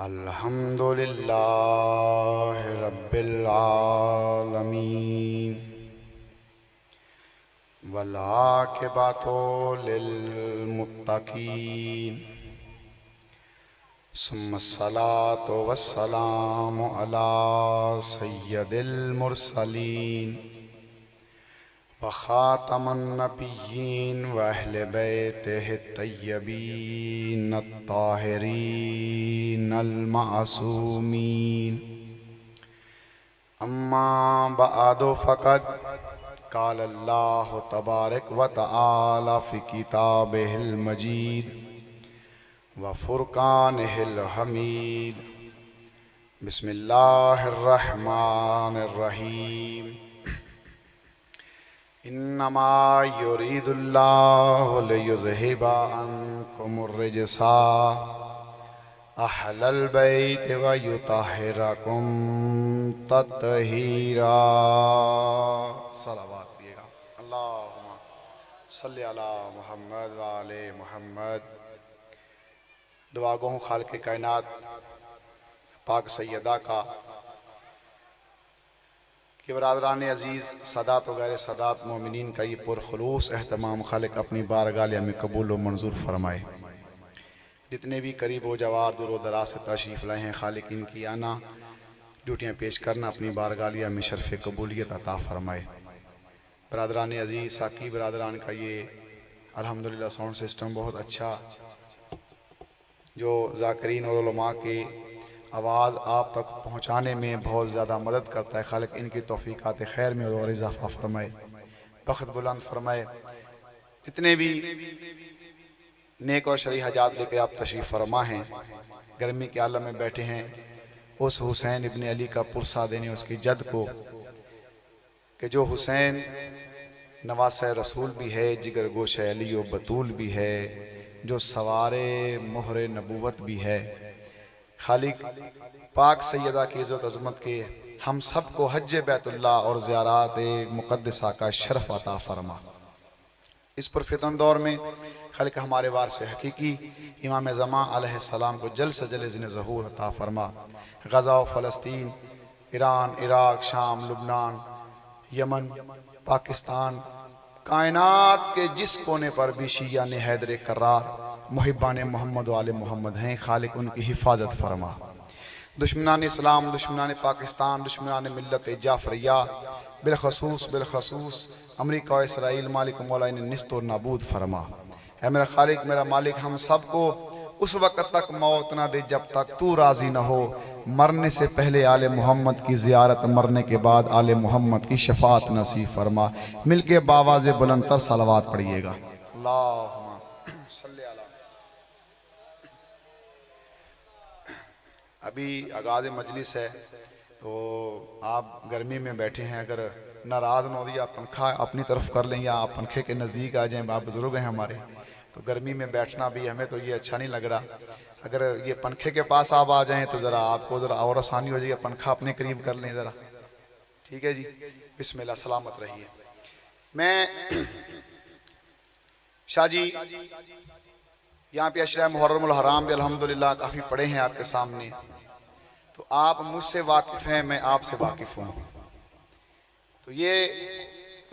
अल्हम्दुलिल्लाह रब्बिल आलमीन वल आक़िबतु लिल मुत्तक़ीन सुम्मस्सलातु वस्सलामु अला सय्यदिल मुरसलीन व ख़ातमुन नबिय्यीन व अहले बैतिहि तय्यबीन अत्ताहिरीन अल मासूमीन। अम्मा बअदु फ़क़द क़ाल अल्लाहु तबारक व तआला फ़ी किताबिहिल मजीद व फ़ुरक़ानिहिल हमीद। बिस्मिल्लाहिर रहमानिर रहीम। इन्नमा युरीदुल्लाहु लियुज़हिबा अन्कुमुर रिजसा अहलल बैति व युतहिरकुम तत्हीरा। सलावत दिएगा। अल्लाहुम्मा सल्लि अला मुहम्मद व आले मुहम्मद। दुआ गो खालिक़ कायनात पाक सैयदा का कि बरादरान अज़ीज़ सदात वगैरह सदात मोमिनीन का ये पुरखुलूस एहतमाम खालिक़ अपनी बारगाह में कबूल व मंजूर फरमाए। जितने भी करीब व जवार दूर व दराज से तशरीफ़ लाए हैं खालिक़ इनकी आना ड्यूटियाँ पेश करना अपनी बारगाह में शर्फ़ कबूलियत अता फरमाए। बरादरान अज़ीज़ साकी बरादरान का ये अल्हम्दुलिल्लाह साउंड सिस्टम बहुत अच्छा जो ज़ाकिरीन और उलमा की आवाज़ आप तक पहुँचाने में बहुत ज़्यादा मदद करता है। खालिक़ इनकी तौफ़ीक़ात खैर में और इजाफ़ा फरमाए, बख़्त बुलंद फरमाए। जितने भी नेक और शरई हजात लेकर आप तशरीफ़ फरमा हैं, गर्मी के आलम में बैठे हैं, उस हुसैन इब्न अली का पुरसा देने उसकी जद को कि जो हुसैन नवासे रसूल भी है, जिगर गोश अली व बतूल भी है, जो सवारे मोहरे नबूवत भी है। खालिक़ पाक सैयदा की इज़्ज़त अज़मत के हम सब को हज बैतुल्लाह और ज़ियारत मुक़द्दसा का शरफ़ अता फ़रमा। इस पुरफ़ितन दौर में खालिक़ हमारे वारिस हकीकी इमाम ज़मां अलैहिस्सलाम को जल्द से जल्द इज़्न ज़हूर अता फ़रमा। गज़ा व फ़लस्तीन, ईरान, इराक़, शाम, लुबनान, यमन, पाकिस्तान, कायनात के जिस कोने पर भी शिया ने हैदर करार मुहिब्बान मोहम्मद वाले मोहम्मद हैं, खालिक़ उनकी हिफाजत फरमा। दुश्मनान इस्लाम, दुश्मनान पाकिस्तान, दुश्मनान मिल्लत जाफ़रिया बिलखसूस अमरीका और इसराइल मालिक मौला इन्हें निस्त और नाबूद फरमा। है मेरा खालिक़ मेरा मालिक, हम सब को उस वक़्त तक मौत ना दे जब तक तू राज़ी न हो। मरने से पहले आले मोहम्मद की ज़ियारत, मरने के बाद आले मोहम्मद की शफ़ाअत नसीब फरमा। मिल के बावाज़ बुलंदतर सलावत पढ़िएगा। अल्लाहुम्मा सल्लि अला। अभी आगाज़ मजलिस है तो आप गर्मी में बैठे हैं, अगर नाराज़ न हो या पंखा अपनी तरफ कर लें या आप पंखे के नज़दीक आ जाएं। आप बुज़ुर्ग हैं हमारे, तो गर्मी में बैठना भी हमें तो ये अच्छा नहीं लग रहा। अगर ये पंखे के पास आप आ जाएं तो ज़रा आपको ज़रा और आसानी हो जाएगी, पंखा अपने करीब कर लें ज़रा। ठीक है जी, बिस्मिल्लाह, सलामत रहिए। मैं शाह जी यहाँ पे अशरा मुहर्रमुल हराम भी अल्हम्दुलिल्लाह काफ़ी पढ़े हैं आपके सामने, तो आप मुझसे वाकिफ़ हैं, मैं आपसे वाकिफ़ हूँ। तो ये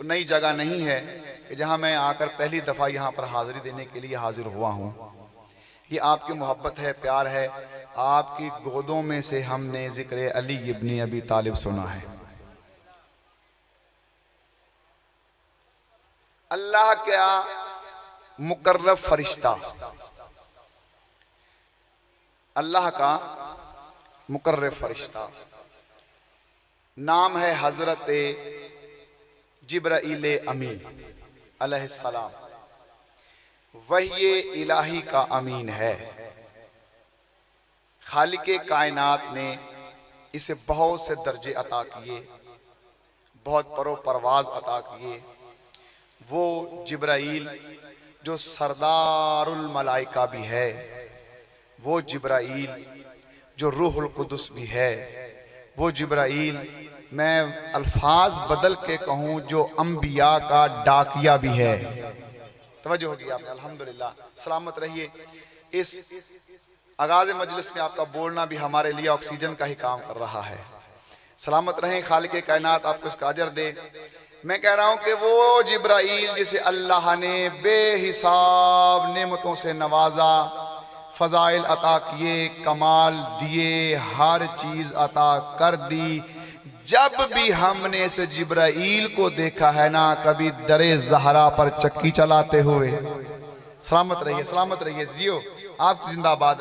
नई जगह नहीं है कि जहाँ मैं आकर पहली दफ़ा यहाँ पर हाज़िरी देने के लिए हाजिर हुआ हूँ। ये आपकी मोहब्बत है, प्यार है। आपकी गोदों में से हमने ज़िक्र अली इब्न अबी तालिब सुना है। अल्लाह क्या मुकर्रब फरिश्ता, अल्लाह का मुकर्रब फरिश्ता नाम है हज़रत जिब्राईल अमीन अलैहिस्सलाम। वही इलाही का अमीन है। खालिक़े कायनात ने इसे बहुत से दर्जे अता किए, बहुत परो परवाज अता किए। वो जिब्राईल जो सरदारुल मलाइका भी है, वो जिब्राईल जो रूहुल कुदुस भी है, वो जिब्राईल मैं अल्फाज बदल के कहूँ जो अंबिया का डाकिया भी है। तवज्जो होगी आपने, अल्हम्दुलिल्लाह। सलामत रहिए। इस आगाज़ मजलिस में आपका बोलना भी हमारे लिए ऑक्सीजन का ही काम कर रहा है। सलामत रहें, खालिक कायनात आपको इसका अजर दे। मैं कह रहा हूं कि वो जिब्राईल जिसे अल्लाह ने बेहिसाब नेमतों से नवाजा, फजाइल अता किए, कमाल दिए, हर चीज अता कर दी, जब भी हमने इस जिब्राईल को देखा है ना, कभी दरे ज़हरा पर चक्की चलाते हुए, सलामत रहिए जियो, आप जिंदाबाद,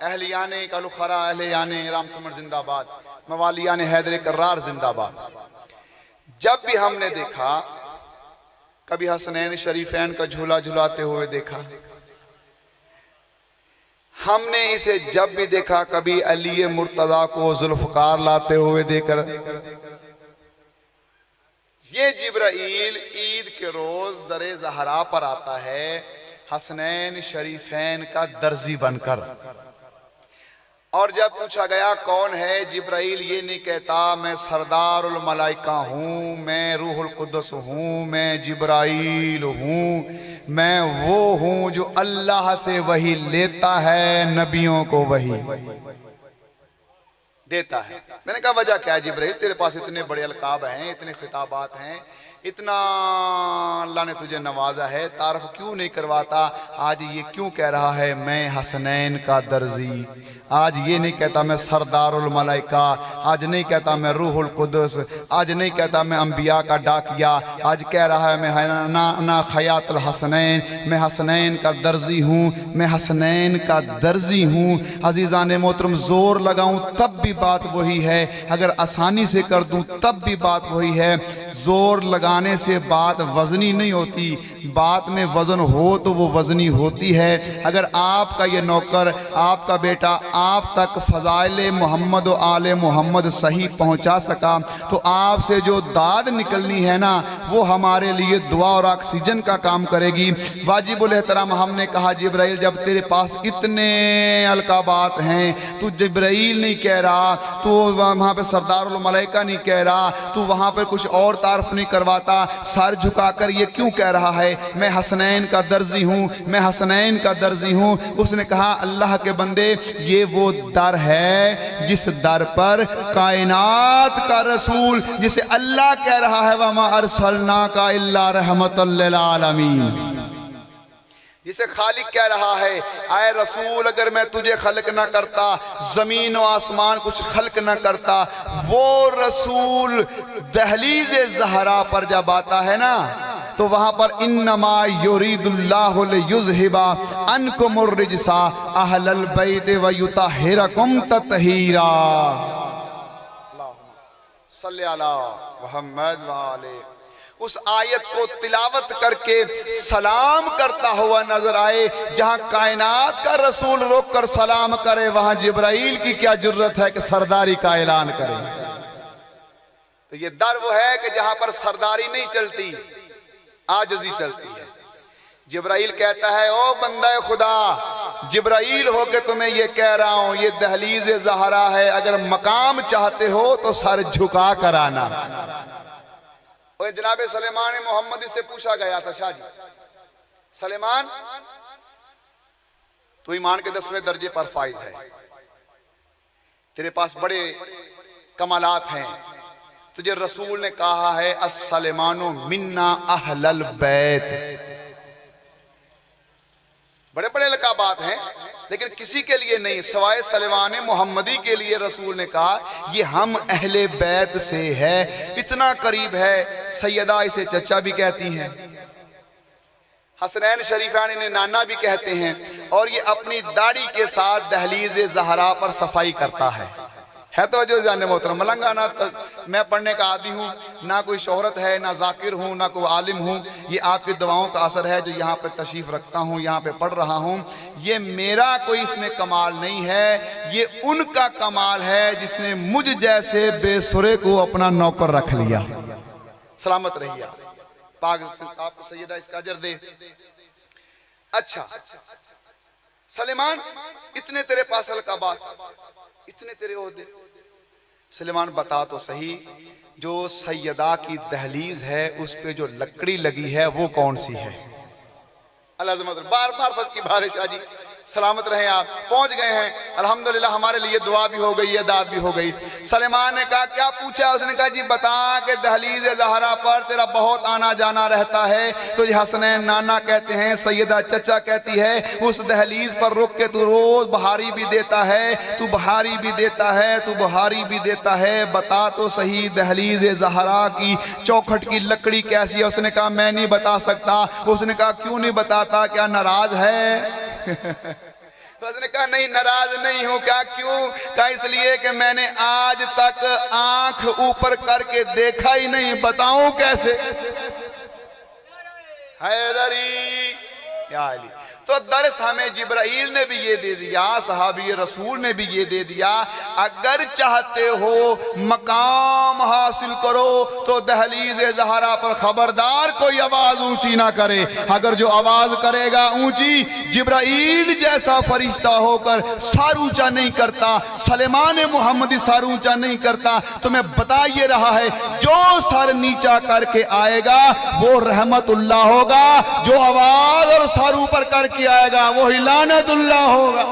अहलियाने कलुखरा, अहलियाने रामतमर जिंदाबाद, मवालियाने हैदर कर्रार जिंदाबाद। जब भी हमने देखा, कभी हसनैन शरीफैन का झूला झुलाते हुए देखा, हमने इसे जब भी देखा, कभी अली मुर्तजा को जुल्फकार लाते हुए देखकर, ये जिब्राईल ईद के रोज दरे ज़हरा पर आता है हसनैन शरीफैन का दर्जी बनकर। और जब पूछा गया कौन है जिब्राईल, ये नहीं कहता मैं सरदारुल मलाइका हूँ, मैं रूहुल कुद्दस हूँ, मैं जिब्राईल हूँ, मैं वो हूँ जो अल्लाह से वही लेता है, नबियों को वही देता है। मैंने कहा वजह क्या है जिब्राईल, तेरे पास इतने बड़े अलकाब हैं, इतने खिताबात हैं, इतना अल्लाह ने तुझे नवाजा है, तारफ क्यों नहीं करवाता? आज ये क्यों कह रहा है मैं हसनैन का दर्जी, आज ये नहीं कहता मैं सरदारुल मलाइका, आज नहीं कहता मैं रूहुल कुद्दस, आज नहीं कहता मैं अंबिया का डाकिया, आज कह रहा है मैं ना खयातुल हसनैन, मैं हसनैन का दर्जी हूँ, मैं हसनैन का दर्जी हूँ। अजीज़ान मोहतरम, जोर लगाऊं तब भी बात वही है, अगर आसानी से कर दूं तब भी बात वही है। जोर लगाने से बात वजनी नहीं होती, बात में वजन हो तो वो वजनी होती है। अगर आपका ये नौकर, आपका बेटा आप तक फ़ज़ाइल मोहम्मद व आले मोहम्मद सही पहुंचा सका, तो आपसे जो दाद निकलनी है ना, वो हमारे लिए दुआ और ऑक्सीजन का काम करेगी। वाजिबुल एहतराम, हमने कहा जिब्राईल जब तेरे पास इतने अलकाबात हैं, तू जिब्राईल नहीं कह रहा, तू वहाँ पे सरदारुल मलाइका नहीं कह रहा, तू वहाँ पर कुछ और तारफ नहीं करवाता, सर झुकाकर ये क्यों कह रहा है मैं हसनैन का दर्जी हूँ, मैं हसनैन का दर्जी हूँ? उसने कहा अल्लाह के बंदे, ये वो दर है जिस दर पर कायनात का रसूल, जिसे अल्लाह कह रहा है वमा अरसलनाका इल्ला रहमतल लिल आलमीन, जिसे खालिक कह रहा है आए रसूल अगर मैं तुझे खल्क ना करता, जमीन और आसमान कुछ खल्क ना करता। वो रसूल दहलीज़े ज़हरा पर जब आता है ना, तो वहां पर इन्नमा युरीदुल्लाहु लियुज़हिबा अन्कुमुर रिजसा अहलल बैत व युतहिरकुम तत्हीरा। सल्ले अला मुहम्मद व आले। उस आयत को तिलावत करके सलाम करता हुआ नजर आए, जहां कायनात का रसूल रोक कर सलाम करे, वहां जिब्राईल की क्या जुर्रत है कि सरदारी का ऐलान करे? तो ये दर वो है कि जहां पर सरदारी नहीं चलती, आजजी चलती है। जिब्राईल कहता है ओ बंदा खुदा, जिब्राईल हो के तुम्हें ये कह रहा हूं, ये दहलीज़े ज़हरा है, अगर मकाम चाहते हो तो सर झुका कर आना। और जनाब सलेमान मोहम्मदी से पूछा गया था, शाह जी सलेमान तू ईमान के 10वें दर्जे पर फाइज है, तेरे पास बड़े कमालात हैं, तुझे रसूल ने कहा है अस्सलेमानो मिन्ना अहलल बैत, बड़े बड़े लकाबात हैं, लेकिन किसी के लिए नहीं, सवाए सलेमान मोहम्मदी के लिए रसूल ने कहा ये हम अहले बैत से है, इतना करीब है। सैयदा इसे चचा भी कहती हैं, हसनैन शरीफान इन्हें नाना भी कहते हैं, और ये अपनी दाढ़ी के साथ दहलीज़े ज़हरा पर सफाई करता है तो जो जाने मोहतरम, मलंगा ना तो मैं पढ़ने का आदी हूँ, ना कोई शोहरत है, ना जाकिर हूँ, ना कोई आलिम हूँ, ये आपकी दुआओं का असर है जो यहाँ पे तशरीफ़ रखता हूँ, यहाँ पे पढ़ रहा हूँ। ये मेरा कोई इसमें कमाल नहीं है, ये उनका कमाल है जिसने मुझ जैसे बेसुरे को अपना नौकर रख लिया। सलामत रहिए पाक, आपको सैयदा इसका अजर दे। अच्छा सलेमान, इतने तेरे पास अलकाबात, इतने तेरे ओहदे, सलेमान बता तो सही, जो सैयदा की दहलीज है उस पे जो लकड़ी लगी है वो कौन सी है? अल्लाह बार बार फत की बारिश आजी, सलामत रहें आप, पहुंच गए हैं अल्हम्दुलिल्लाह। हमारे लिए दुआ भी हो गई, दाद भी हो गई। सलेमान ने कहा क्या पूछा? उसने कहा जी बता कि दहलीज ज़हरा पर तेरा बहुत आना जाना रहता है, तुझे हसनैन नाना कहते हैं, सैयदा चचा कहती है, उस दहलीज पर रुक के तू रोज बहारी भी देता है, तू बहारी भी देता है, तू बहारी भी देता है, बता तो सही दहलीज ज़हरा की चौखट की लकड़ी कैसी है? उसने कहा मैं नहीं बता सकता। उसने कहा क्यों नहीं बताता, क्या नाराज है? तो उसने कहा नहीं नाराज नहीं हूं। क्या क्यों? कहा इसलिए कि मैंने आज तक आंख ऊपर करके देखा ही नहीं, बताऊं कैसे? हैदरी या अली। तो दर्स हमें जिब्राइल ने भी ये दे दिया, सहाबी रसूल ने भी ये दे दिया, अगर चाहते हो मकाम हासिल करो तो दहलीज ज़हरा पर खबरदार कोई आवाज ऊंची ना करे। अगर जो आवाज करेगा ऊंची, जिब्राइल जैसा फरिश्ता होकर सर ऊंचा नहीं करता, सलेमान मोहम्मदी सर ऊंचा नहीं करता। तुम्हें बता ये रहा है जो सर नीचा करके आएगा वो रहमतुल्लाह होगा, जो आवाज और सर ऊपर करके आएगा वो लानतुल्लाह होगा।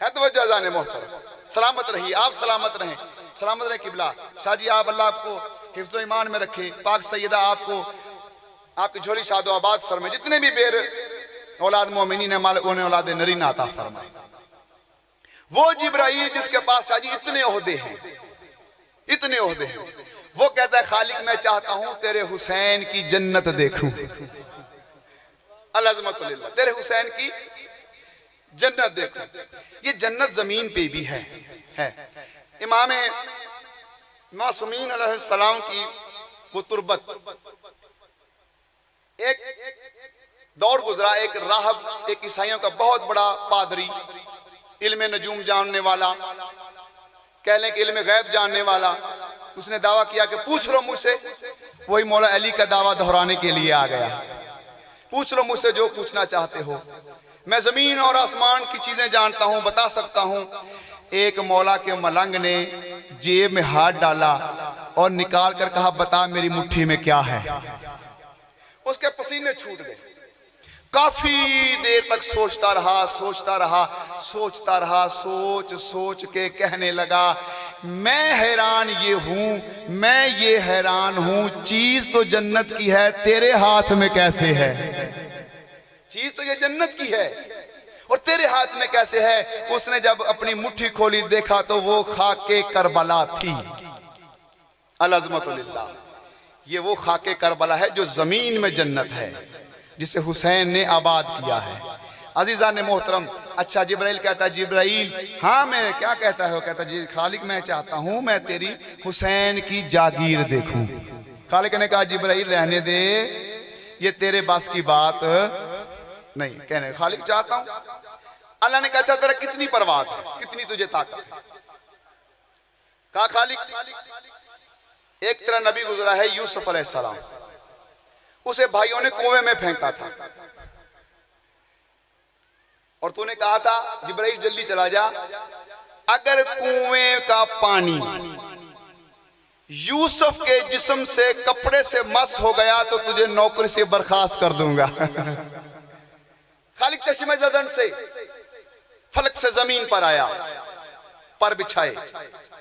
है तो वजह जाने मोहतरम, सलामत रहिए आप, सलामत रहें, सलामत रहें किबला शाह जी। आप अल्लाह आपको हिफ्ज़ो ईमान में रखे, पाक सैयदा आपको आपकी झोली शादो आबाद फरमाए, जितने भी बेर औलाद मोमिनीन है मालिक उन्हें औलाद नरीना अता फरमाए। वो जिब्राइल जिसके पास शाह जी इतने ओहदे हैं, इतने ओहदे हैं, वो कहता है खालिक मैं चाहता हूं तेरे हुसैन की जन्नत देखूं, अज़मतुल्लाह, तेरे हुसैन की जन्नत देखो। ये जन्नत जमीन पे भी है। इमाम मासूमीन अलैहिस्सलाम की वो तुरबत, एक दौर गुजरा, एक राहब, एक ईसाइयों का बहुत बड़ा पादरी, इल्म नजूम जानने वाला, कह लें कि इल्म गैब जानने वाला, उसने दावा किया कि पूछ लो मुझसे। वही मौला अली का दावा दोहराने के लिए आ गया, पूछ लो मुझसे जो पूछना चाहते हो, मैं जमीन और आसमान की चीजें जानता हूं, बता सकता हूं। एक मौला के मलंग ने जेब में हाथ डाला और निकाल कर कहा बता मेरी मुट्ठी में क्या है। उसके पसीने छूट गए। काफी देर तक सोचता रहा, सोचता रहा, सोचता रहा, सोच सोच के कहने लगा मैं हैरान ये हूं, मैं ये हैरान हूं, चीज तो जन्नत की है, तेरे हाथ में कैसे है? चीज तो ये जन्नत की है और तेरे हाथ में कैसे है? उसने जब अपनी मुट्ठी खोली देखा तो वो खाके करबला थी, अज़मतुल्लाह। ये वो खाके करबला है जो जमीन में जन्नत है, जिसे हुसैन ने आबाद किया है। अजीजा ने मोहतरम, अच्छा जिब्राइल कहता है जिब्राइल हाँ मैं क्या कहता है? कहता जी खालिक मैं चाहता हूं मैं तेरी हुसैन की जागीर देखूं। खालिक ने कहा जिब्राइल रहने दे, ये तेरे बस की बात नहीं। कहने खालिक चाहता हूं। अल्लाह ने कहा अच्छा तेरा कितनी परवाज है, कितनी तुझे ताकत है? कहा खालिक एक तेरा नबी गुजरा है यूसुफ अलैहिस्सलाम, उसे भाइयों ने कुएं में फेंका था और तूने कहा था जिब्राइल जल्दी चला जा, अगर कुएं का पानी यूसुफ के जिस्म से कपड़े से मस हो गया तो तुझे नौकरी से बर्खास्त कर दूंगा। खालिक चश्मे ज़दन से फलक से जमीन पर आया, पर बिछाए,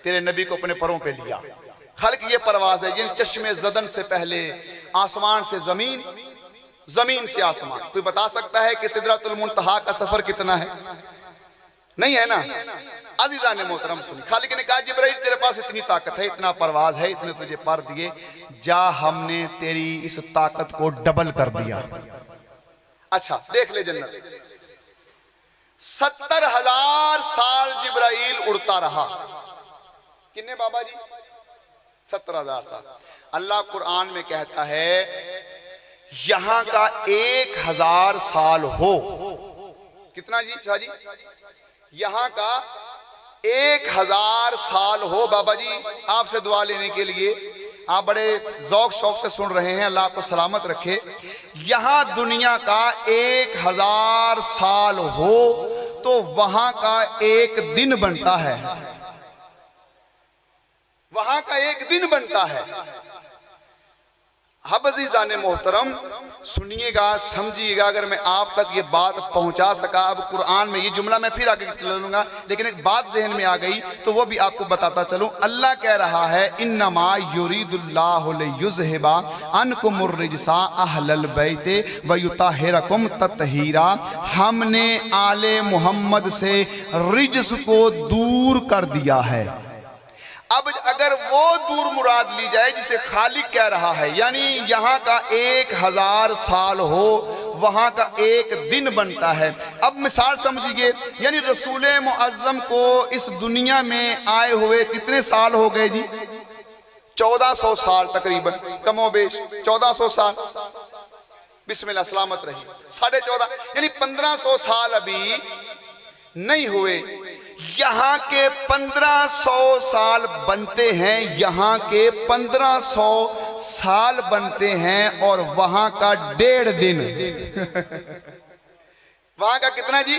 तेरे नबी को अपने परों पे लिया। खालिक ये परवाज है जिन चश्मे ज़दन से पहले आसमान से जमीन, जमीन से आसमान। कोई बता सकता है कि सिदरतुल मुंतहा का सफर कितना है? नहीं है ना। अजीजा ने मोहतरम सुनी, खालिक ने कहा जिब्राइल तेरे पास इतनी ताकत है, इतना परवाज है, इतने तुझे पर दिए, जा हमने तेरी इस ताकत को डबल कर दिया। अच्छा देख ले जन्नत। 70,000 साल जिब्राइल उड़ता रहा। कितने बाबा जी? 70,000 साल। अल्लाह कुरान में कहता है यहां का 1,000 साल हो। कितना जी शाह जी? यहां का 1,000 साल हो। बाबा जी आपसे दुआ लेने के लिए, आप बड़े जौक शौक से सुन रहे हैं, अल्लाह आपको सलामत रखे। यहां दुनिया का 1,000 साल हो तो वहां का एक दिन बनता है, वहां का एक दिन बनता है। अब अज़ीज़ान मोहतरम सुनिएगा, समझिएगा। अगर मैं आप तक ये बात पहुंचा सका, अब कुरान में ये जुमला मैं फिर आगे लूँगा, लेकिन एक बात जहन में आ गई तो वो भी आपको बताता चलूँ। अल्लाह कह रहा है इन्नमा युरीदुल्लाहु लियुज़हिबा अन्कुमुर रिजसा अहलल बैते व युताहिरकुम तत्हीरा। हमने आले मोहम्मद से रिजस को दूर कर दिया है। अब अगर वो दूर मुराद ली जाए जिसे खालिक कह रहा है, यानी यहाँ का 1000 साल हो, वहाँ का एक दिन बनता है। अब मिसाल समझिए, यानी रसूल मुअज़्ज़म को इस दुनिया में आए हुए कितने साल हो गए जी? 1400 साल तकरीबन, कमोबेश 1400 साल। बिस्मिल्लाह, सलामत रही। 14.5 यानी 1500 साल अभी नहीं हुए। यहाँ के 1500 साल बनते हैं, यहाँ के 1500 साल बनते हैं, और वहां का 1.5 दिन वहां का कितना जी?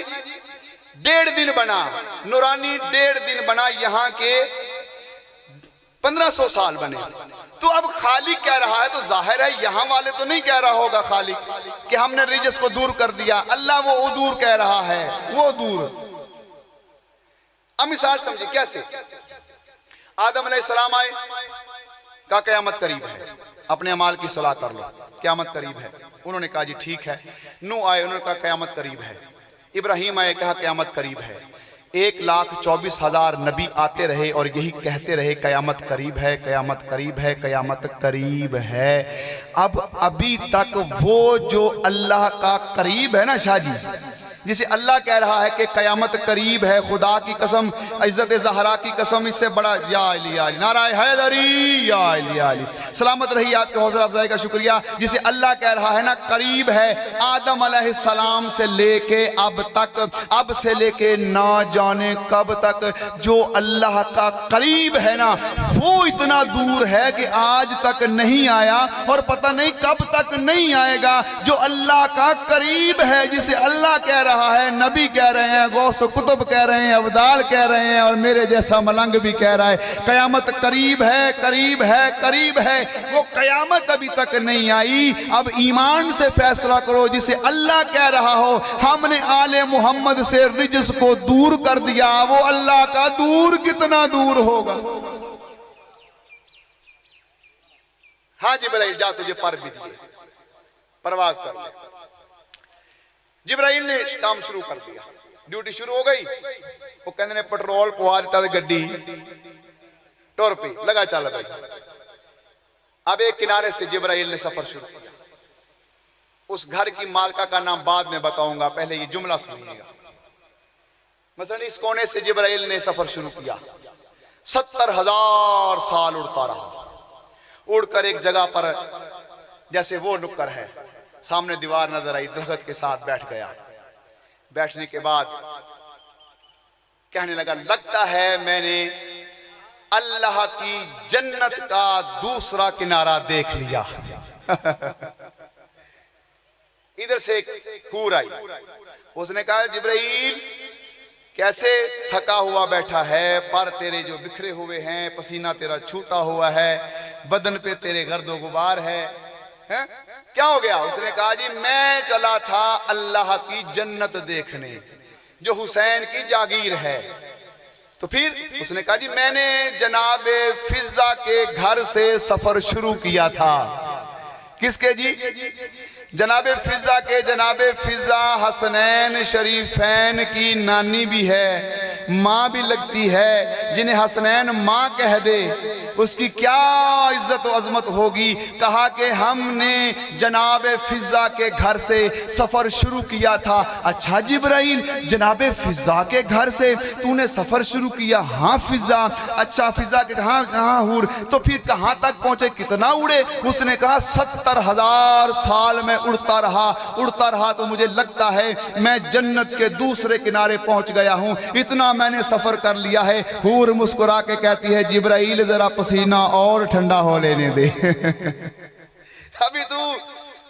1.5 दिन बना, नूरानी 1.5 दिन बना, यहाँ के 1500 साल बने। तो अब खालिक कह रहा है तो जाहिर है यहाँ वाले तो नहीं कह रहा होगा खालिक कि हमने रिजस को दूर कर दिया। अल्लाह वो दूर कह रहा है, वो दूर। अब मिसाल समझिए कैसे। आदम अलैहिस्सलाम आए, का क़यामत करीब है, अपने अमाल की सलाह कर लो, क़यामत करीब है। उन्होंने कहा जी ठीक है। नूह आए, उन्होंने कहा क़यामत करीब है। इब्राहीम आए, कहा क़यामत करीब है। 1,24,000 नबी आते रहे और यही कहते रहे क़यामत करीब है, क़यामत करीब है, क़यामत करीब है। अब अभी तक वो जो अल्लाह का करीब है ना शाह जी, जिसे अल्लाह कह रहा है कि क़यामत करीब है, खुदा की कसम, इज़्ज़त ज़हरा की कसम, इससे बड़ा या अली या अली, नाराए हैदरी या अली या अली। सलामत रही, आपके हौसला अफजाई का शुक्रिया। जिसे अल्लाह कह रहा है ना करीब है, आदम अलैहिस्सलाम से लेके अब तक, अब से लेके ना जाने कब तक जो अल्लाह का करीब है ना, वो इतना दूर है कि आज तक नहीं आया और पता नहीं कब तक नहीं आएगा। जो अल्लाह का करीब है, जिसे अल्लाह कह रहा है, नबी कह रहे हैं, गौस कुतुब कह रहे हैं, अब्दाल कह रहे हैं, और मेरे जैसा मलंग भी कह रहा है क़यामत करीब है, करीब है, करीब है। वो क़यामत अभी तक नहीं आई। अब ईमान से फैसला करो। जिसे अल्लाह कह रहा हो हमने आले मोहम्मद से रिजस को दूर कर दिया, वो अल्लाह का दूर कितना दूर होगा। हाँ जिब्राइल जा, तुझे पर भी दिए, परवाज कर ले। जिब्राइल ने काम शुरू कर दिया, ड्यूटी शुरू हो गई। वो कहते ने पेट्रोल पवा दिता, गड्डी टुर पई, लगा चल भाई। अब एक किनारे से जिब्राइल ने सफर शुरू किया। उस घर की मालका का नाम बाद में बताऊंगा, पहले ये जुमला सुनिएगा। मसलन इस कोने से जिब्राइल ने सफर शुरू किया, 70,000 साल उड़ता रहा। उड़कर एक जगह पर, जैसे वो नुक्कर है, सामने दीवार नजर आई, दरख्त के साथ बैठ गया। बैठने के बाद कहने लगा, लगता है मैंने अल्लाह की जन्नत का दूसरा किनारा देख लिया। इधर से एक हूर आई, उसने कहा जिब्राइल कैसे थका हुआ बैठा है, पर तेरे जो बिखरे हुए हैं, पसीना तेरा छूटा हुआ है, बदन पे तेरे गर्दो गुबार है, क्या हो गया? उसने कहा जी मैं चला था अल्लाह की जन्नत देखने, जो हुसैन की जागीर है। तो फिर उसने कहा जी मैंने जनाब फिजा के घर से सफर शुरू किया था। किसके जी? जनाब फिजा के। जनाब फिजा हसनैन शरीफैन की नानी भी है, माँ भी लगती है। जिन्हें हसनैन माँ कह दे उसकी क्या इज्जत व अजमत होगी। कहा कि हमने जनाब फिजा के घर से सफर शुरू किया था। अच्छा जिब्राइल, जनाब फिजा के घर से तूने सफर शुरू किया? हाँ फिजा। अच्छा फिजा के हाँ हूर। तो फिर कहाँ तक पहुंचे, कितना उड़े? उसने कहा 70,000 साल में उड़ता रहा तो मुझे लगता है मैं जन्नत के दूसरे किनारे पहुंच गया हूं, इतना मैंने सफर कर लिया है। हूर मुस्कुरा के कहती है जिब्राइल जरा पसीना और ठंडा हो लेने दे। अभी तू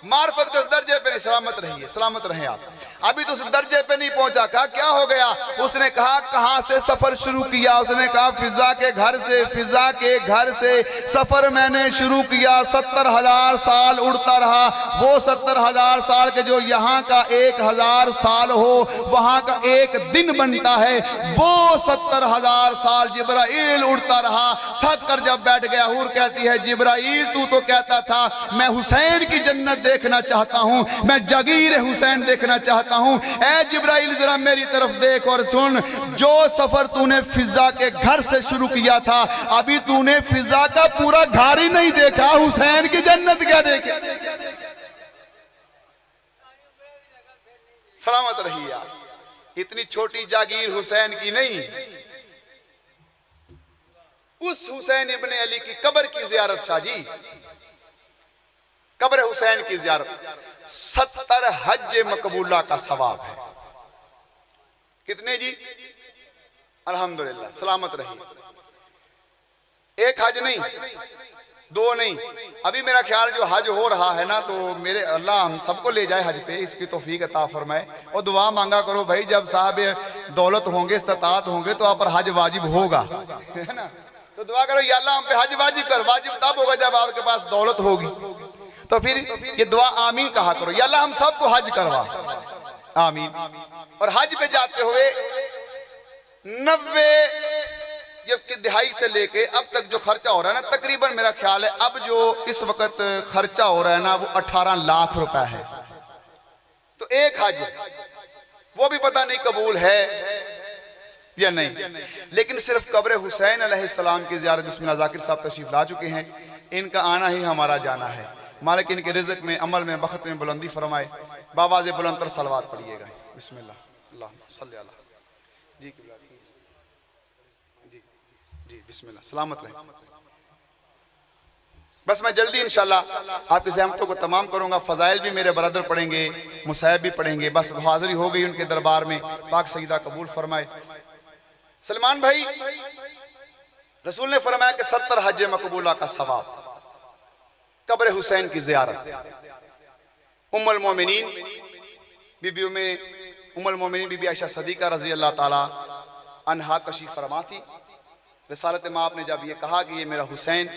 मार्फत के उस दर्जे पे नहीं, सलामत रहिए, सलामत रहे आप। अभी तो उस दर्जे पे नहीं पहुंचा। कहा क्या हो गया? उसने कहा कहां से सफर शुरू किया? उसने कहा फिजा के घर से। फिजा के घर से सफर मैंने शुरू किया। 70,000 साल उड़ता रहा। वो 70,000 साल के जो यहाँ का 1,000 साल हो वहां का एक दिन बनता है, वो 70,000 साल जिब्राइल उड़ता रहा। थक कर जब बैठ गया, हूर कहती है जिब्राइल तू तो कहता था मैं हुसैन की जन्नत देखना चाहता हूं, मैं जगीर हुसैन देखना चाहता हूं। ऐ जिब्राइल जरा मेरी तरफ देख और सुन, जो सफर तूने फिजा के घर से शुरू किया था, अभी तूने फिजा का पूरा घर ही नहीं देखा, हुसैन की जन्नत क्या देखे? सलामत रहिए आप। इतनी छोटी जागीर हुसैन की नहीं, उस हुसैन इब्ने अली की कब्र की जियारत शाह जी, कब्र हुसैन की जियारत 70 हज मकबूला का सवाब है। कितने जी? अल्हम्दुलिल्लाह, सलामत रहिए। एक हज नहीं, दो नहीं, अभी मेरा ख्याल जो हज हो रहा है ना, तो मेरे अल्लाह हम सबको ले जाए हज पे, इसकी तौफीक अता फरमाए। और दुआ मांगा करो भाई, जब साहब दौलत होंगे, इस्तात होंगे, तो आप पर हज वाजिब होगा, है ना? तो दुआ करो या अल्लाह हम पे हज वाजिब कर। वाजिब तब होगा जब आपके पास दौलत होगी। तो फिर ये दुआ आमीन कहा करो, या अल्लाह हम सबको हज करवा, आमीन। और हज पे जाते हुए 90 जबकि दिहाई से लेके अब तक जो खर्चा हो रहा है ना, तकरीबन मेरा ख्याल है अब जो इस वक्त खर्चा हो रहा है ना, वो 18 लाख रुपए है। तो एक हज, वो भी पता नहीं कबूल है या नहीं। लेकिन सिर्फ कब्र हुसैन अलैहिस्सलाम की ज़ियारत, बिस्मिल्लाह ज़ाकिर साहब तशरीफ ला चुके हैं, इनका आना ही हमारा जाना है। मालिक इनके रिज़्क़ में, अमल में, बख़्त में बुलंदी फरमाए। बाबाज़ बुलंदतर सलवात पढ़िएगा। बिस्मिल्लाह, अल्लाहुम्मा सल्ली अला जी जी जी, बिस्मिल्लाह, सलामत रहे। बस मैं जल्दी इंशाल्लाह आपकी ज़हमतों को तमाम करूंगा। फ़ज़ाइल भी मेरे बरदर पढ़ेंगे, मुसाहिब भी पढ़ेंगे। बस हाज़िरी हो गई उनके दरबार में, पाक सईदा कबूल फरमाए। सलमान भाई, रसूल ने फरमाया कि 70 हज मकबूला का सवाब, कब्र हुसैन की ज़ियारत। उम्मुल मोमिनीन बीबी आयशा सदीका रज़ी अल्लाह ताला अन्हा तशरीफ़ फरमा थी। रिसालत में आपने जब ये कहा कि ये मेरा हुसैन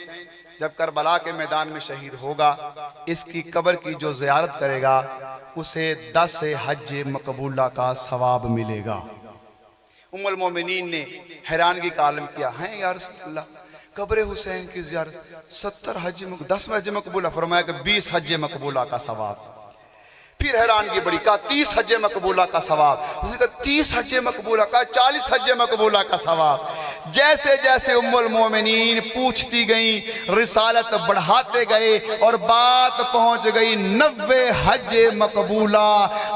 जब करबला के मैदान में शहीद होगा, इसकी कब्र की जो ज़ियारत करेगा उसे 10 हज मकबूला का सवाब मिलेगा। उम्मुल मोमिनीन ने हैरानगी का आलम किया, है या रसूल अल्लाह, कब्र हुसैन की ज़ियारत 70 हज, 10 हज मकबूला, फरमाया कि 20 हज मकबूला का सवाब। फिर हैरानगी बड़ी, कहा 30 हज मकबूला का सवाब। उसने कहा 30 हज मकबूला का, 40 हज मकबूला का सवाब। जैसे जैसे उम्मुल मोमिनीन पूछती गई, रिसालत बढ़ाते गए और बात पहुंच गई 90 हज मकबूला।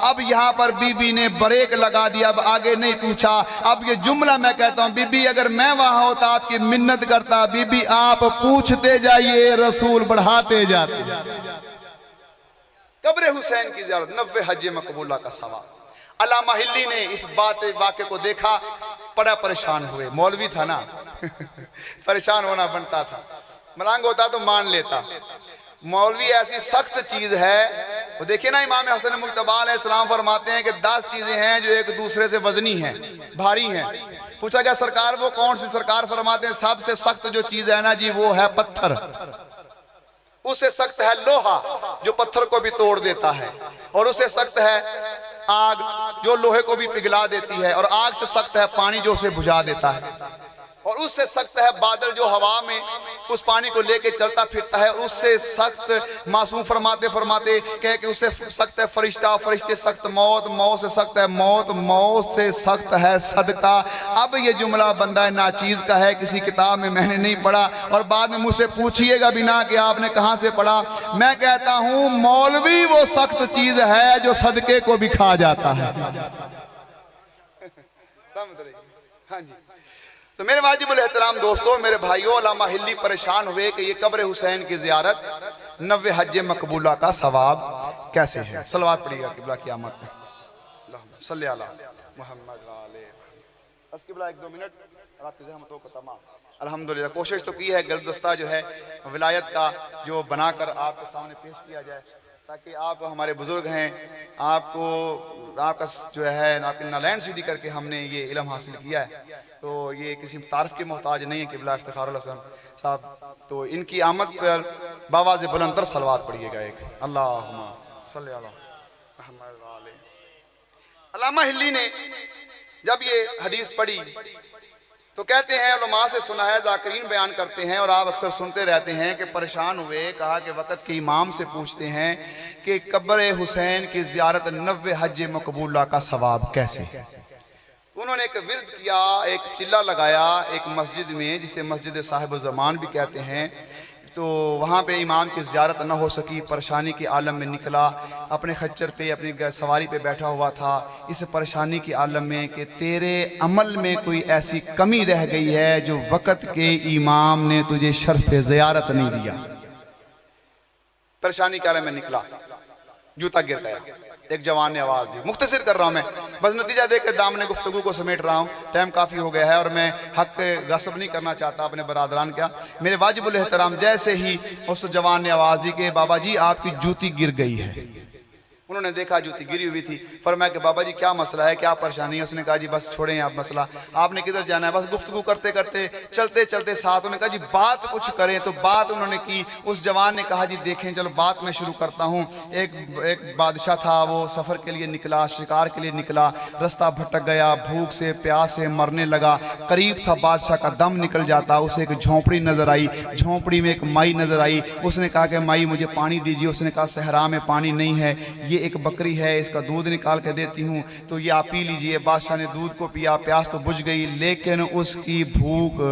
अब यहाँ पर बीबी ने ब्रेक लगा दिया, अब आगे नहीं पूछा। अब ये जुमला मैं कहता हूँ, बीबी अगर मैं वहां होता आपकी मिन्नत करता, बीबी आप पूछते जाइए, रसूल बढ़ाते जाते। कब्र हुसैन की ज़ियारत 90 हज मकबूला का सवाब। अल्लामा हिल्ली ने इस वाक़े को देखा, बड़ा परेशान हुए। मौलवी था ना परेशान होना बनता था, मलंग होता तो मान लेता। मौलवी ऐसी सख्त चीज है, वो देखिए ना, इमाम हसन मुज्तबा अलैहिस्सलाम फरमाते हैं कि 10 चीजें हैं जो एक दूसरे से वजनी हैं, भारी हैं। पूछा गया सरकार वो कौन सी? सरकार फरमाते हैं सबसे सख्त जो चीज है ना जी, वो है पत्थर। उससे सख्त है लोहा जो पत्थर को भी तोड़ देता है, और उससे सख्त है आग जो लोहे को भी पिघला देती है, और आग से सख्त है पानी जो उसे बुझा देता है, और उससे सख्त है बादल जो हवा में उस पानी को लेके चलता फिरता है। उससे सख्त मासूम फरमाते फरमाते कहे कि उससे सख्त है फरिश्ता, फरिश्ते सख्त मौत, मौत से सख्त है मौत, मौत से सख्त है सदका। अब ये जुमला बंदा नाचीज का है, किसी किताब में मैंने नहीं पढ़ा, और बाद में मुझसे पूछिएगा बिना कि आपने कहाँ से पढ़ा। मैं कहता हूँ मौलवी वो सख्त चीज है जो सदके को भी खा जाता है। हाँ जी, तो मेरे वाजिबुल एहतराम दोस्तों, मेरे भाइयों, अल्लामा हिल्ली परेशान हुए कि ये कब्र हुसैन की ज़ियारत 90 हज मकबूला का सवाब कैसे है। सलवात पढ़िएगा किबला की आमद में, अल्लाहुम्मा सल्ली अला मुहम्मद व आले बस किबला 1-2 मिनट और आपकी ज़हमतों को तमाम। अल्हम्दुलिल्लाह कोशिश तो की है, गुलदस्ता जो है विलायत का जो बनाकर आपके सामने पेश किया जाए। ताकि आप हमारे बुजुर्ग हैं, आपको आपका जो है आपकी नालैंड सीधी करके हमने ये इल्म हासिल किया है, तो ये किसी तारीफ के मोहताज नहीं है क़िबला इफ्तिखारुल हसन साहब। तो इनकी आमद पर बाबा से बुलंदर सलवात पढ़िएगा एक, अल्लाहुम्मा सल्ली अला मुहम्मद व आले। अल्लामा हिल्ली ने जब ये हदीस पढ़ी तो कहते हैं, उलमा से सुना है, ज़ाकिरीन बयान करते हैं और आप अक्सर सुनते रहते हैं कि परेशान हुए, कहा कि वक़्त के इमाम से पूछते हैं कि कब्र हुसैन की ज़ियारत 90 हज मकबूला का सवाब कैसे। उन्होंने एक विर्द किया, एक चिल्ला लगाया एक मस्जिद में जिसे मस्जिद साहिब ज़मान भी कहते हैं, तो वहाँ पे इमाम की ज़ियारत न हो सकी, परेशानी के आलम में निकला, अपने खच्चर पे अपनी सवारी पे बैठा हुआ था, इस परेशानी के आलम में कि तेरे अमल में कोई ऐसी कमी रह गई है जो वक़्त के इमाम ने तुझे शर्फ ज़ियारत नहीं दिया। परेशानी के आलम में निकला, जूता गिर गया। एक जवान ने आवाज़ दी, मुख्तसर कर रहा हूँ मैं, बस नतीजा देख के दामने गुफ्तगू को समेट रहा हूँ, टाइम काफ़ी हो गया है और मैं हक गसब नहीं करना चाहता अपने बरादरान का। मेरे वाजिबुल एहतराम जैसे ही उस जवान ने आवाज़ दी कि बाबा जी आपकी जूती गिर गई है, उन्होंने देखा जूती गिरी हुई थी, फरमाया कि बाबा जी क्या मसला है, क्या परेशानी है। उसने कहा जी बस छोड़ें आप मसला, आपने किधर जाना है। बस गुफ्तगू करते करते चलते चलते साथ उन्होंने कहा जी बात कुछ करें, तो बात उन्होंने की। उस जवान ने कहा जी देखें चलो बात मैं शुरू करता हूँ। एक बादशाह था, वो सफ़र के लिए निकला, शिकार के लिए निकला, रास्ता भटक गया, भूख से प्यास से मरने लगा, करीब था बादशाह का दम निकल जाता। उसे एक झोंपड़ी नज़र आई, झोंपड़ी में एक माई नज़र आई। उसने कहा कि माई मुझे पानी दीजिए। उसने कहा सहरा में पानी नहीं है, ये एक बकरी है, इसका दूध निकाल के देती हूँ, तो ये आप पी लीजिए। बादशाह ने दूध को पिया, प्यास तो बुझ गई लेकिन उसकी भूख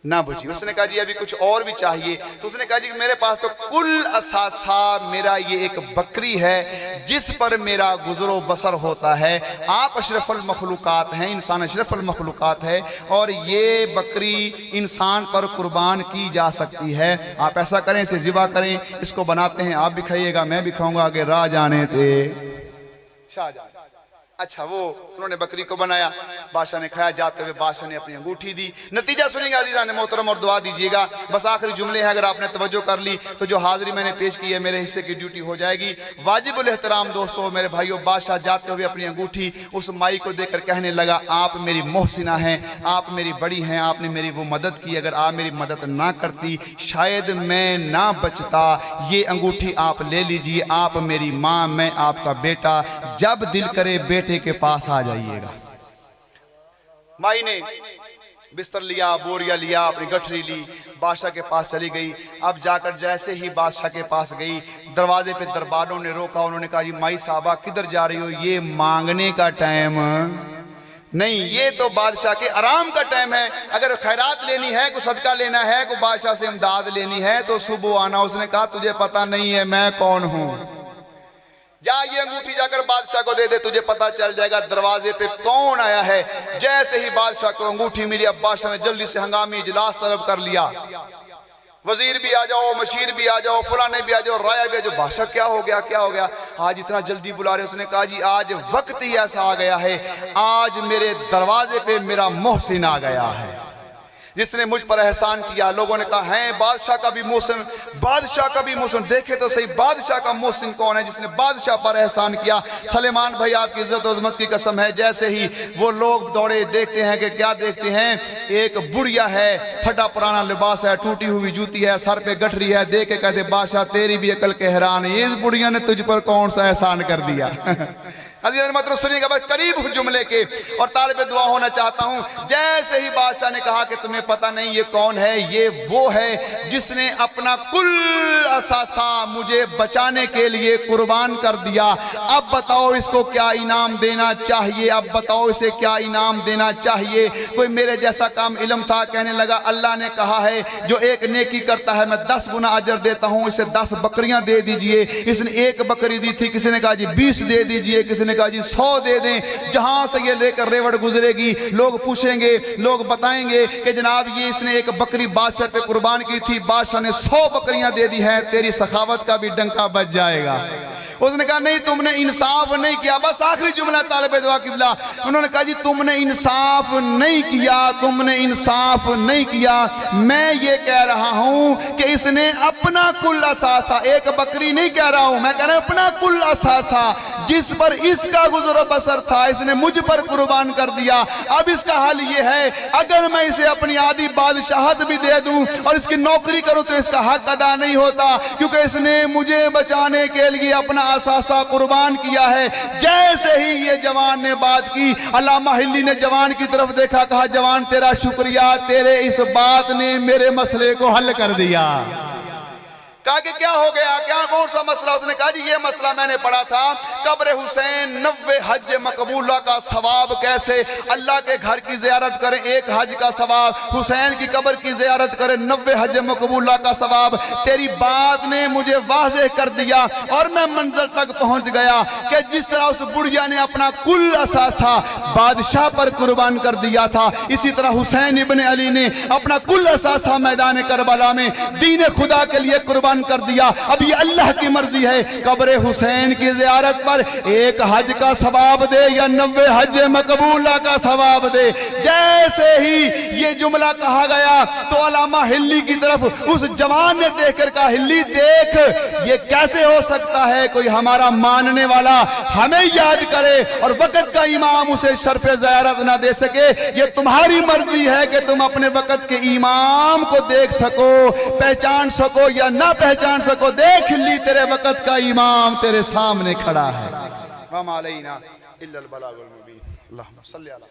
ना बुझी। उसने कहा जी अभी कुछ और भी चाहिए। तो उसने कहा जी मेरे पास तो कुल असासा मेरा ये एक बकरी है जिस पर मेरा गुजरो बसर होता है। आप अशरफुल मखलूकात हैं, इंसान अशरफुल मखलूकात है और ये बकरी इंसान पर कुर्बान की जा सकती है। आप ऐसा करें, इसे ज़िबा करें, इसको बनाते हैं, आप भी खाइएगा मैं भी खाऊंगा, आगे राह जाने थे शाहजहां। अच्छा, वो उन्होंने बकरी को बनाया, बादशाह ने खाया। जाते हुए बादशाह ने अपनी अंगूठी दी। नतीजा सुनिएगा अज़ीज़ान मोहतरम और दुआ दीजिएगा। बस आखिरी जुमले हैं, अगर आपने तवज्जो कर ली तो जो हाज़िरी मैंने पेश की है मेरे हिस्से की ड्यूटी हो जाएगी। वाजिबुल एहतराम दोस्तों, मेरे भाइयों, बादशाह जाते हुए अपनी अंगूठी उस माई को देकर कहने लगा आप मेरी मोहसिना हैं, आप मेरी बड़ी हैं, आपने मेरी वो मदद की, अगर आप मेरी मदद ना करती शायद मैं ना बचता। ये अंगूठी आप ले लीजिए, आप मेरी माँ, मैं आपका बेटा, जब दिल करे बेटे के पास आ जाइएगा। माई ने बिस्तर लिया, बोरिया लिया, अपनी गठरी ली, बादशाह के पास चली गई। अब जाकर जैसे ही बादशाह के पास गई, दरवाजे पे दरबारों ने रोका। उन्होंने कहा जी माई साहबा किधर जा रही हो, ये मांगने का टाइम नहीं, ये तो बादशाह के आराम का टाइम है। अगर खैरात लेनी है, कोई सदका लेना है, कोई बादशाह से इमदाद लेनी है तो सुबह आना। उसने कहा तुझे पता नहीं है मैं कौन हूं, जा ये अंगूठी जाकर बादशाह को दे दे, तुझे पता चल जाएगा दरवाजे पे कौन आया है। जैसे ही बादशाह को अंगूठी मिली, अब बादशाह ने जल्दी से हंगामी इजलास तलब कर लिया। वजीर भी आ जाओ, मशीर भी आ जाओ, फलाने भी आ जाओ, राया भी आ जाओ। बादशाह क्या हो गया, क्या हो गया, आज इतना जल्दी बुला रहे। उसने कहा जी आज वक्त ही ऐसा आ गया है, आज मेरे दरवाजे पे मेरा मोहसिन आ गया है जिसने मुझ पर एहसान किया। लोगों ने कहा है बादशाह का भी मोहसिन, बादशाह का भी मोहसिन। देखे तो सही बादशाह का मोहसिन कौन है जिसने बादशाह पर एहसान किया। सलेमान भाई आपकी इज्जत और अजमत की कसम है, जैसे ही वो लोग दौड़े, देखते हैं कि क्या देखते हैं, एक बुढ़िया है, फटा पुराना लिबास है, टूटी हुई जूती है, सर पे गठरी है। देख के कहते बादशाह तेरी भी अकल के हैरान है, इस बुढ़िया ने तुझ पर कौन सा एहसान कर दिया। मतलब सुनिएगा बस करीब हूं जुमले के और तालिब दुआ होना चाहता हूं। जैसे ही बादशाह ने कहा कि तुम्हें पता नहीं ये कौन है, ये वो है जिसने अपना कुल असासा मुझे बचाने के लिए कुर्बान कर दिया। अब बताओ इसको क्या इनाम देना चाहिए, अब बताओ इसे क्या इनाम देना चाहिए। कोई मेरे जैसा काम इल्म था, कहने लगा अल्लाह ने कहा है जो एक नेकी करता है मैं 10 गुना अजर देता हूं, इसे 10 बकरियां दे दीजिए। इसने एक बकरी दी थी, किसी ने कहा जी 20 दे दीजिए, किसी ने उसने कहा जी 100 दे दें। जहां से ये लेकर रेवड़ गुजरेगी लोग पूछेंगे, लोग बताएंगे कि जनाब ये इसने एक बकरी बादशाह पे कुर्बान की थी, बादशाह ने 100 बकरियां दे दी है, तेरी सखावत का भी डंका बच जाएगा। उसने कहा नहीं तुमने इंसाफ नहीं किया। बस आखिरी जुमला तालिब दुआ किबला, उन्होंने कहा जी तुमने इंसाफ नहीं किया, तुमने इंसाफ नहीं किया। मैं ये कह रहा हूं कि इसने अपना कुल असासा, एक बकरी नहीं कह रहा हूं, मैं कह रहा हूं अपना कुल असासा जिस पर इसका गुजर बसर था इसने मुझ पर कुर्बान कर दिया। अब इसका हल ये है, अगर मैं इसे अपनी आधी बादशाहत भी दे दूं और इसकी नौकरी करूं तो इसका हक अदा नहीं होता, क्योंकि इसने मुझे बचाने के लिए अपना असासा कुर्बान किया है। जैसे ही ये जवान ने बात की, अल्लामा हिल्ली ने जवान की तरफ देखा, कहा जवान तेरा शुक्रिया, तेरे इस बात ने मेरे मसले को हल कर दिया। कहा कि क्या हो गया, क्या कौन सा मसला? उसने कहा जी ये मसला मैंने पढ़ा था, कब्र हुसैन 90 हज मकबूला का सवाब कैसे? अल्लाह के घर की ज़ियारत करें 1 हज का सवाब, हुसैन की कब्र की ज़ियारत करें 90 हज मकबूला का सवाब। तेरी बात ने मुझे वाज़ेह कर दिया और मैं मंजिल तक पहुंच गया कि जिस तरह उस बुढ़िया ने अपना कुल असासा बादशाह पर कुर्बान कर दिया था, इसी तरह हुसैन इब्ने अली ने अपना कुल असासा मैदान करबला में दीन खुदा के लिए कुर्बान कर दिया। अब ये अल्लाह की मर्जी है, कब्र हुसैन की ज़ियारत पर 1 हज का सवाब दे या 90 हज मकबूला का सवाब दे। जैसे ही ये जुमला कहा गया तो अल्लामा हिल्ली की तरफ उस जवान ने देखकर कहा, हिल्ली देख ये कैसे हो सकता है कोई हमारा मानने वाला हमें याद करे और वक़्त का इमाम उसे शर्फ़े ज़ियारत ना दे सके। ये तुम्हारी मर्जी है कि तुम अपने वक़्त के इमाम को देख सको, पहचान सको या ना पहचान सको। देख ली तेरे वक़्त का इमाम तेरे सामने खड़ा है। वमा अलैना इल्लल बलागुल मुबीन। अल्लाहुम्मा सल्ली अला